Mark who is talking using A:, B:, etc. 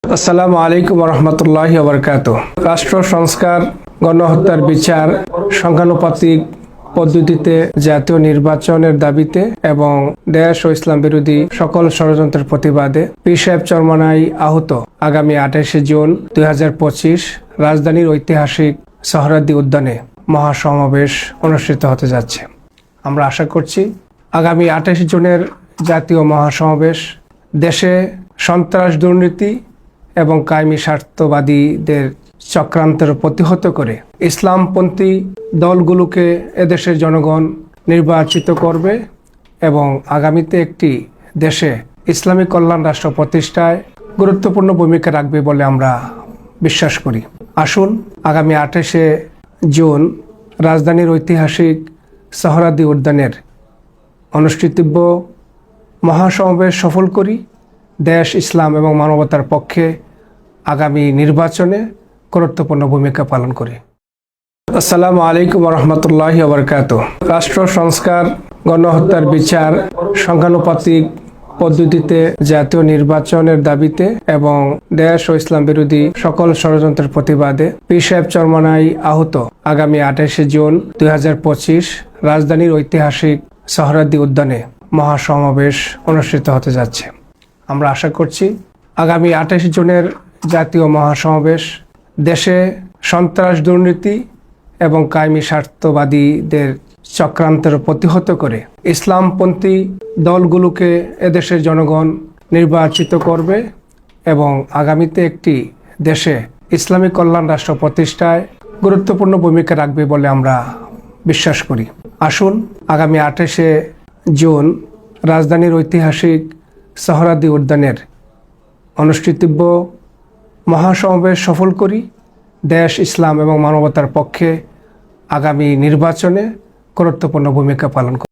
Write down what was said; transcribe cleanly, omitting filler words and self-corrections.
A: আসসালামু আলাইকুম রহমতুল্লাহি ওবরকাতুহ। রাষ্ট্র সংস্কার, গণহত্যার বিচার, সংখ্যানুপাতিক পদ্ধতিতে জাতীয় নির্বাচনের দাবিতে এবং দেশ ও ইসলাম বিরোধী সকল ষড়যন্ত্রের প্রতিবাদে পীর সাহেব চরমনাই আহত আগামী 28 জুন 2025 রাজধানীর ঐতিহাসিক সোহরাওয়ার্দী উদ্যানে মহাসমাবেশ অনুষ্ঠিত হতে যাচ্ছে। আমরা আশা করছি আগামী 28 জুনের জাতীয় মহাসমাবেশ দেশে সন্ত্রাস, দুর্নীতি এবং কায়েমি স্বার্থবাদীদের চক্রান্তের প্রতিহত করে ইসলামপন্থী দলগুলোকে এদেশের জনগণ নির্বাচিত করবে এবং আগামীতে একটি দেশে ইসলামী কল্যাণ রাষ্ট্র প্রতিষ্ঠায় গুরুত্বপূর্ণ ভূমিকা রাখবে বলে আমরা বিশ্বাস করি। আসুন আগামী 28 জুন রাজধানীর ঐতিহাসিক সোহরাওয়ার্দী উদ্যানের অনুষ্ঠিতব্য মহাসমাবেশ সফল করি। দেশ, ইসলাম এবং মানবতার পক্ষে আগামী নির্বাচনে গুরুত্বপূর্ণ ভূমিকা পালন করি। আসসালামু আলাইকুম রহমতুল্লাহি ওবরকাতুহ। রাষ্ট্র সংস্কার, গণহত্যার বিচার, সংখ্যানুপাতিক পদ্ধতিতে জাতীয় নির্বাচনের দাবিতে এবং দেশ ও ইসলাম বিরোধী সকল ষড়যন্ত্রের প্রতিবাদে পীর সাহেব চরমনাই আহত আগামী 28 জুন 2025 রাজধানীর ঐতিহাসিক সোহরাওয়ার্দী উদ্যানে মহাসমাবেশ অনুষ্ঠিত হতে যাচ্ছে। আমরা আশা করছি আগামী 28 জুনের জাতীয় মহাসমাবেশ দেশে সন্ত্রাস, দুর্নীতি এবং কায়েমি স্বার্থবাদীদের চক্রান্তের প্রতিহত করে ইসলামপন্থী দলগুলোকে এদেশের জনগণ নির্বাচিত করবে এবং আগামীতে একটি দেশে ইসলামী কল্যাণ রাষ্ট্র প্রতিষ্ঠায় গুরুত্বপূর্ণ ভূমিকা রাখবে বলে আমরা বিশ্বাস করি। আসুন আগামী 28 জুন রাজধানীর ঐতিহাসিক সোহরাওয়ার্দী উদ্যানের অনুষ্ঠিতব্য মহাসমাবেশ সফল করি। দেশ, ইসলাম এবং মানবতার পক্ষে আগামী নির্বাচনে গুরুত্বপূর্ণ ভূমিকা পালন করি।